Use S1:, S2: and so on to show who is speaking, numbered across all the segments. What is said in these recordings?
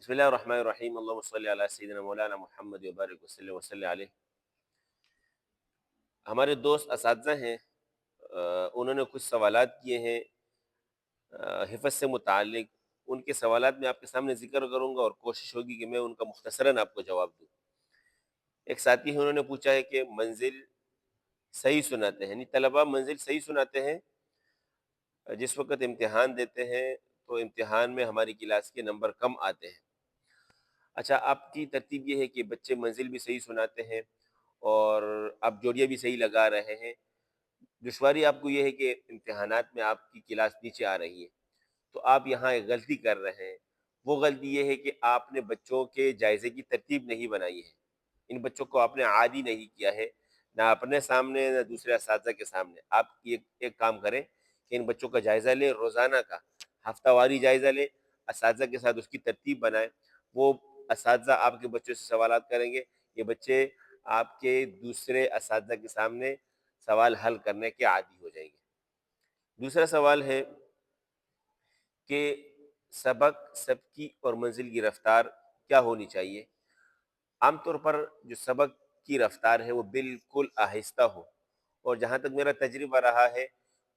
S1: بسم اللہ الرحمن الرحیم، اللہم صلی علی سیدنا مولانا محمد وبارک وسلم وسلم علیہ۔ ہمارے دوست اساتذہ ہیں، انہوں نے کچھ سوالات کیے ہیں حفظ سے متعلق۔ ان کے سوالات میں آپ کے سامنے ذکر کروں گا اور کوشش ہوگی کہ میں ان کا مختصراً آپ کو جواب دوں۔ ایک ساتھی ہیں، انہوں نے پوچھا ہے کہ منزل صحیح سناتے ہیں، یعنی طلبہ منزل صحیح سناتے ہیں، جس وقت امتحان دیتے ہیں تو امتحان میں ہماری کلاس کے نمبر کم آتے ہیں۔ اچھا، آپ کی ترتیب یہ ہے کہ بچے منزل بھی صحیح سناتے ہیں اور آپ جوڑیاں بھی صحیح لگا رہے ہیں۔ دشواری آپ کو یہ ہے کہ امتحانات میں آپ کی کلاس نیچے آ رہی ہے، تو آپ یہاں ایک غلطی کر رہے ہیں۔ وہ غلطی یہ ہے کہ آپ نے بچوں کے جائزے کی ترتیب نہیں بنائی ہے۔ ان بچوں کو آپ نے عادی نہیں کیا ہے، نہ اپنے سامنے نہ دوسرے اساتذہ کے سامنے۔ آپ ایک کام کریں کہ ان بچوں کا جائزہ لیں، روزانہ کا، ہفتہ واری جائزہ لیں، اساتذہ کے ساتھ اس کی ترتیب بنائیں۔ وہ اساتذہ آپ کے بچوں سے سوالات کریں گے، یہ بچے آپ کے دوسرے اساتذہ کے سامنے سوال حل کرنے کے عادی ہو جائیں گے۔ دوسرا سوال ہے کہ سبق، سبکی اور منزل کی رفتار کیا ہونی چاہیے؟ عام طور پر جو سبق کی رفتار ہے وہ بالکل آہستہ ہو، اور جہاں تک میرا تجربہ رہا ہے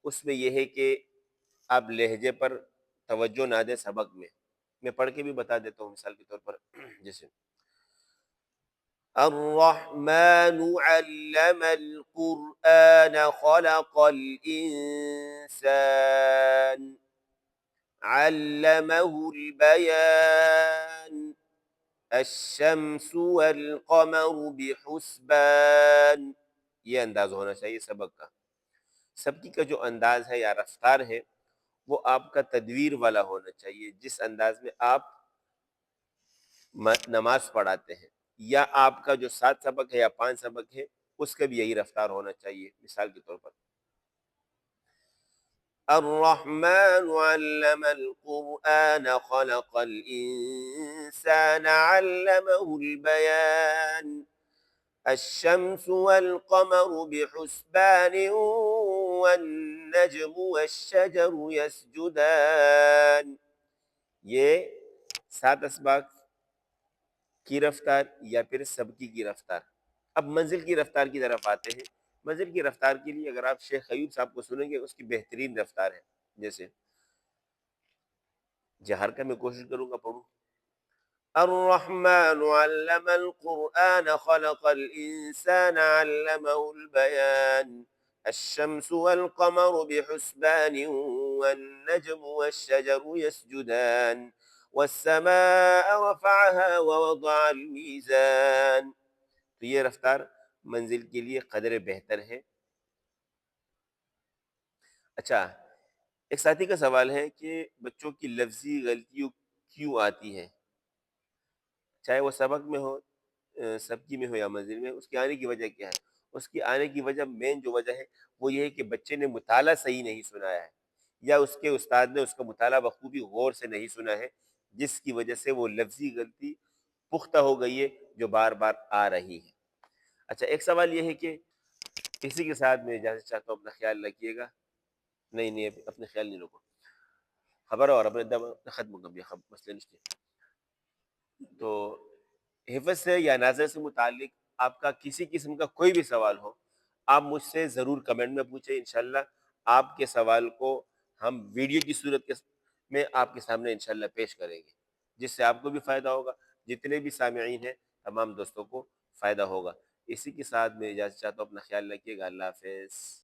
S1: اس میں یہ ہے کہ آپ لہجے پر توجہ نہ دیں سبق میں پڑھ کے بھی بتا دیتا ہوں مثال کے طور پر، جیسے الرحمن علم القرآن خلق الإنسان علمه البيان الشمس والقمر بحسبان۔ یہ انداز ہونا چاہیے سبق کا۔ سبکی کا جو انداز ہے یا رفتار ہے وہ آپ کا تدویر والا ہونا چاہیے، جس انداز میں آپ نماز پڑھاتے ہیں، یا آپ کا جو 7 سبق ہے یا 5 سبق ہے اس کا بھی یہی رفتار ہونا چاہیے۔ مثال کے طور پر الرحمن علم القرآن خلق الإنسان علمه البيان الشمس والقمر بحسبان والنجم والشجر يسجدان۔ یہ 7 اسباق کی رفتار یا پھر سبکی کی رفتار۔ اب منزل کی رفتار کی طرف آتے ہیں۔ منزل کی رفتار کے لیے اگر آپ شیخ ایوب صاحب کو سنیں گے، اس کی بہترین رفتار ہے۔ جیسے جہر کا میں کوشش کروں گا پڑھوں۔ الرحمن علم القرآن خلق الإنسان علمه البيان الشمس والقمر بحسبان والنجم والشجر يسجدان والسماء رفعها ووضع الميزان۔ تو یہ رفتار منزل کے لیے قدر بہتر ہے۔ اچھا، ایک ساتھی کا سوال ہے کہ بچوں کی لفظی غلطیوں کیوں آتی ہے، چاہے وہ سبق میں ہو، سبکی میں ہو یا منزل میں، اس کے آنے کی وجہ کیا ہے؟ اس کی آنے کی وجہ، مین جو وجہ ہے وہ یہ ہے کہ بچے نے مطالعہ صحیح نہیں سنایا ہے، یا اس کے استاد نے اس کا مطالعہ بخوبی غور سے نہیں سنا ہے، جس کی وجہ سے وہ لفظی غلطی پختہ ہو گئی ہے جو بار بار آ رہی ہے۔ اچھا، ایک سوال یہ ہے کہ کسی کے ساتھ میں اجازت چاہتا ہوں، اپنا خیال رکھیے گا۔ نہیں، اپنے خیال نہیں رکھو، خبر اور اپنے دم ختم کر دیا، مسئلہ نہیں۔ تو حفظ سے یا ناظر سے متعلق آپ کا کسی قسم کا کوئی بھی سوال ہو، آپ مجھ سے ضرور کمنٹ میں پوچھیں۔ انشاءاللہ آپ کے سوال کو ہم ویڈیو کی صورت میں آپ کے سامنے انشاءاللہ پیش کریں گے، جس سے آپ کو بھی فائدہ ہوگا، جتنے بھی سامعین ہیں تمام دوستوں کو فائدہ ہوگا۔ اسی کے ساتھ میں اجازت چاہتا ہوں، اپنا خیال رکھیے گا۔ اللہ حافظ۔